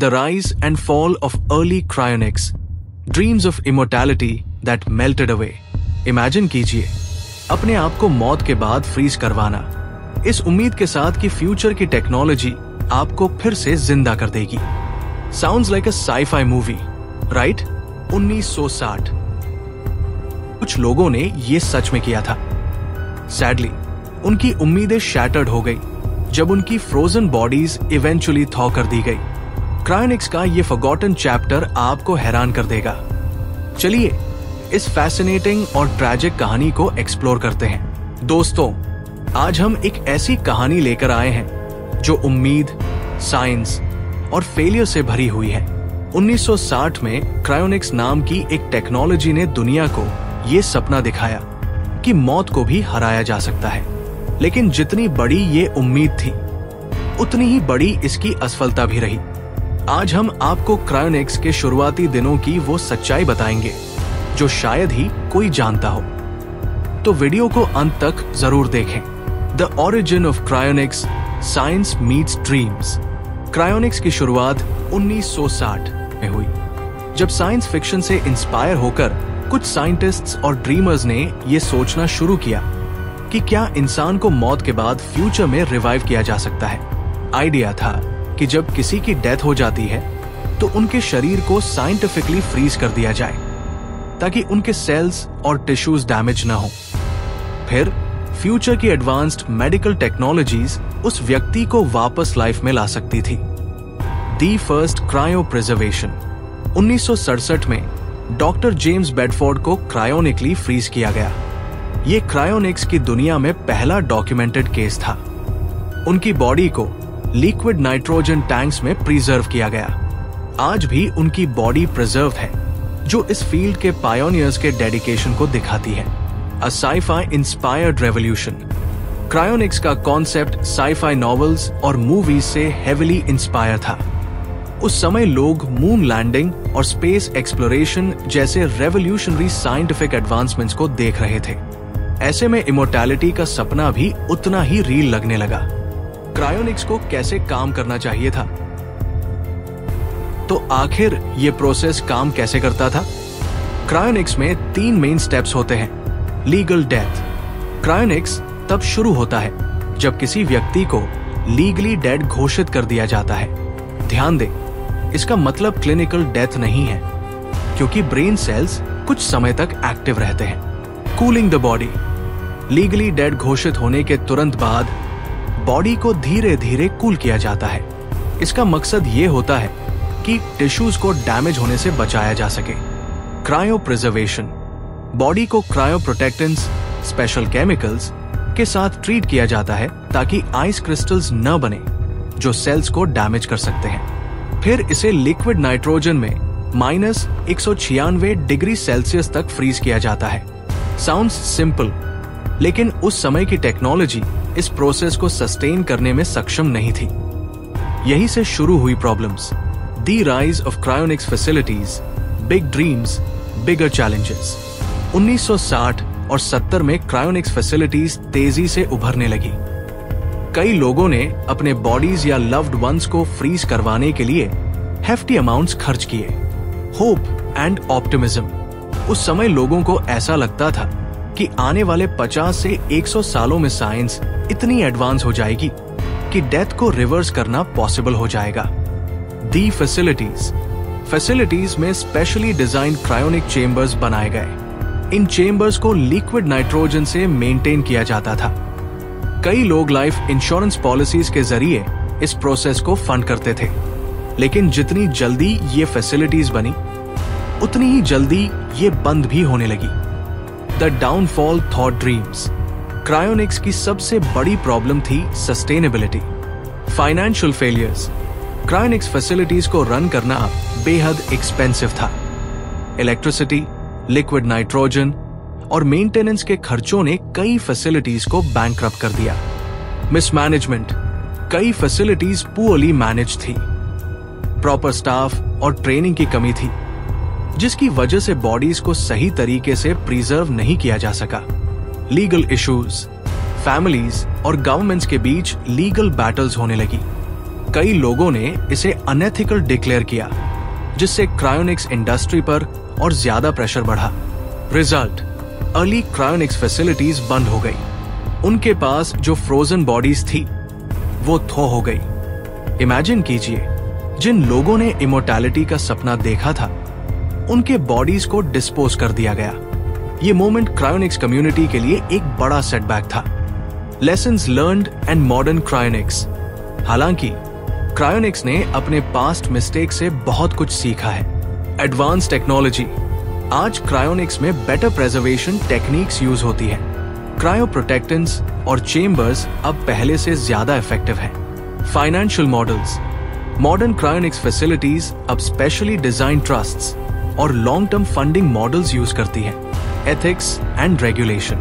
The rise and fall of early cryonics, dreams of immortality that melted away. Imagine कीजिए अपने आप को मौत के बाद फ्रीज करवाना, इस उम्मीद के साथ कि फ्यूचर की टेक्नोलॉजी आपको फिर से जिंदा कर देगी. Sounds like a sci-fi movie, right? 1960. कुछ लोगों ने ये सच में किया था. Sadly, उनकी उम्मीदें शैटर्ड हो गई जब उनकी फ्रोजन बॉडीज इवेंचुअली थॉ कर दी गई. क्रायोनिक्स का ये फॉरगॉटन चैप्टर आपको हैरान कर देगा. चलिए इस फैसिनेटिंग और ट्रैजिक कहानी को एक्सप्लोर करते हैं. दोस्तों, आज हम एक ऐसी कहानी लेकर आए हैं जो उम्मीद, साइंस और फेलियर से भरी हुई है. 1960 में क्रायोनिक्स नाम की एक टेक्नोलॉजी ने दुनिया को ये सपना दिखाया कि मौत को भी हराया जा सकता है. लेकिन जितनी बड़ी ये उम्मीद थी, उतनी ही बड़ी इसकी असफलता भी रही. आज हम आपको क्रायोनिक्स के शुरुआती दिनों की वो सच्चाई बताएंगे जो शायद ही कोई जानता हो. तो वीडियो को अंत तक जरूर देखें. The origin of cryonics, science meets dreams. Cryonics की शुरुआत 1960 में हुई, जब साइंस फिक्शन से इंस्पायर होकर कुछ साइंटिस्ट्स और ड्रीमर्स ने यह सोचना शुरू किया कि क्या इंसान को मौत के बाद फ्यूचर में रिवाइव किया जा सकता है. आइडिया था कि जब किसी की डेथ हो जाती है तो उनके शरीर को साइंटिफिकली फ्रीज कर दिया जाए ताकि उनके सेल्स और टिश्यूज डैमेज न हो. फिर फ्यूचर की एडवांस्ड मेडिकल टेक्नोलॉजीज उस व्यक्ति को वापस लाइफ में ला सकती थी. The first cryo preservation. 1967 में डॉक्टर जेम्स बेडफोर्ड को क्रायोनिकली फ्रीज किया गया. ये क्रायोनिक्स की दुनिया में पहला डॉक्यूमेंटेड केस था. उनकी बॉडी को लिक्विड नाइट्रोजन टैंक्स में प्रिजर्व किया गया. आज भी उनकी बॉडी प्रिजर्व है, जो इस फील्ड के पायोनियर्स के डेडिकेशन को दिखाती है. अ साई-फाई इंस्पायर्ड रेवोल्यूशन. क्रायोनिक्स का कॉन्सेप्ट साई-फाई नॉवेल्स और मूवीज से हेविली इंस्पायर था. उस समय लोग मून लैंडिंग और स्पेस एक्सप्लोरेशन जैसे रेवोल्यूशनरी साइंटिफिक एडवांसमेंट्स को देख रहे थे. ऐसे में इमोर्टैलिटी का सपना भी उतना ही रियल लगने लगा. क्रायोनिक्स को कैसे काम करना चाहिए था? तो आखिर ये प्रोसेस काम कैसे करता था? क्रायोनिक्स में 3 मेन स्टेप्स होते हैं. Legal death. क्रायोनिक्स तब शुरू होता है जब किसी व्यक्ति को लीगली डेड घोषित कर दिया जाता है. ध्यान दें, इसका मतलब क्लिनिकल डेथ नहीं है, क्योंकि ब्रेन सेल्स कुछ समय तक एक्टिव रहते हैं. Cooling the body. Legally dead घोषित होने के तुरंत बाद बॉडी को धीरे धीरे कूल किया जाता है. इसका मकसद ये होता है कि टिश्यूज को डैमेज होने से बचाया जा सके. Cryo preservation. बॉडी को क्रायो प्रोटेक्टेंट्स, स्पेशल केमिकल्स के साथ ट्रीट किया जाता है ताकि आइस क्रिस्टल्स न बने जो सेल्स को डैमेज कर सकते हैं. फिर इसे लिक्विड नाइट्रोजन में -196 डिग्री सेल्सियस तक फ्रीज किया जाता है. साउंड्स सिंपल, लेकिन उस समय की टेक्नोलॉजी इस प्रोसेस को सस्टेन करने में सक्षम नहीं थी. यही से शुरू हुई problems. The rise of cryonics facilities, big dreams, bigger challenges. 1960 और 70 में क्रायोनिक्स फैसिलिटीज तेजी से उभरने लगी. कई लोगों ने अपने बॉडीज या लव्ड वंस को फ्रीज करवाने के लिए हेफ्टी अमाउंट्स खर्च किए. Hope and optimism. उस समय लोगों को ऐसा लगता था कि आने वाले 50 से 100 सालों में साइंस इतनी एडवांस हो जाएगी कि डेथ को रिवर्स करना पॉसिबल हो जाएगा. दी फैसिलिटीज. फैसिलिटीज में स्पेशली डिजाइन क्रायोनिक चेम्बर्स बनाए गए. इन चेम्बर्स को लिक्विड नाइट्रोजन से मेंटेन किया जाता था. कई लोग लाइफ इंश्योरेंस पॉलिसीज के जरिए इस प्रोसेस को फंड करते थे. लेकिन जितनी जल्दी ये फैसिलिटीज बनी, उतनी ही जल्दी ये बंद भी होने लगी. The downfall thought dreams. Cryonics की सबसे बड़ी प्रॉब्लम थी sustainability. Financial failures. Cryonics facilities को रन करना बेहद एक्सपेंसिव था. इलेक्ट्रिसिटी, लिक्विड नाइट्रोजन और मेंटेनेंस के खर्चों ने कई फैसिलिटीज को बैंकरप्ट कर दिया. मिसमैनेजमेंट. कई फैसिलिटीज पुअरली मैनेज थी. प्रॉपर स्टाफ और ट्रेनिंग की कमी थी, जिसकी वजह से बॉडीज को सही तरीके से प्रिजर्व नहीं किया जा सका. Legal issues. फैमिलीज और गवर्नमेंट्स के बीच लीगल बैटल्स होने लगी. कई लोगों ने इसे अनएथिकल डिक्लेयर किया, जिससे क्रायोनिक्स इंडस्ट्री पर और ज्यादा प्रेशर बढ़ा। रिजल्ट, अर्ली क्रायोनिक्स फैसिलिटीज बंद हो गई। उनके पास जो फ्रोजन बॉडीज थी वो थो हो गई। इमेजिन कीजिए, जिन लोगों ने इमोर्टैलिटी का सपना देखा था उनके बॉडीज को डिस्पोज कर दिया गया। ये मोमेंट क्रायोनिक्स कम्युनिटी के लिए एक बड़ा सेटबैक था। Lessons learned and modern cryonics. हालांकि क्रायोनिक्स ने अपने पास्ट मिस्टेक से बहुत कुछ सीखा है। Advance technology. आज क्रायोनिक्स में बेटर प्रिजर्वेशन टेक्निक्स यूज होती है। क्रायो प्रोटेक्टेंट्स और चेम्बर्स अब पहले से ज्यादा इफेक्टिव हैं। Financial models. Modern cryonics facilities अब स्पेशली डिजाइन ट्रस्ट्स और long term funding models use करती हैं। Ethics and regulation.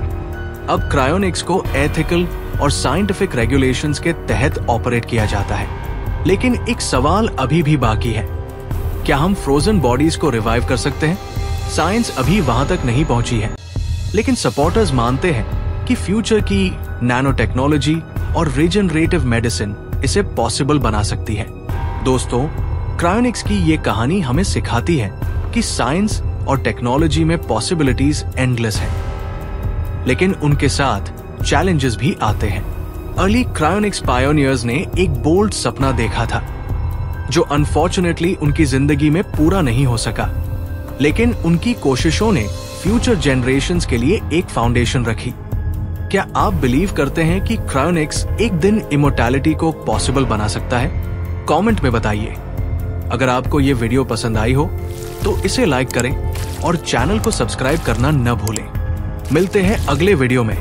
अब क्रायोनिक्स को एथिकल और साइंटिफिक रेगुलेशंस के तहत ऑपरेट किया जाता है। लेकिन एक सवाल अभी भी बाकी है, क्या हम फ्रोजन बॉडीज को रिवाइव कर सकते हैं? साइंस अभी वहां तक नहीं पहुंची है, लेकिन सपोर्टर्स मानते हैं कि फ्यूचर की नैनो टेक्नोलॉजी और रीजनरेटिव मेडिसिन इसे पॉसिबल बना सकती है। दोस्तों, क्रायोनिक्स की ये कहानी हमें सिखाती है कि साइंस और टेक्नोलॉजी में पॉसिबिलिटीज एंडलेस हैं, लेकिन उनके साथ चैलेंजेस भी आते हैं। अर्ली क्रायोनिक्स पायोनियर्स ने एक बोल्ड सपना देखा था, जो अनफॉर्चुनेटली उनकी जिंदगी में पूरा नहीं हो सका, लेकिन उनकी कोशिशों ने फ्यूचर जनरेशंस के लिए एक फाउंडेशन रखी। क्या आप बिलीव करते हैं कि क्रायोनिक्स एक दिन इमोर्टैलिटी को पॉसिबल बना सकता है? कमेंट में बताइए। अगर आपको ये वीडियो पसंद आई हो तो इसे लाइक करें और चैनल को सब्सक्राइब करना न भूलें। मिलते हैं अगले वीडियो में।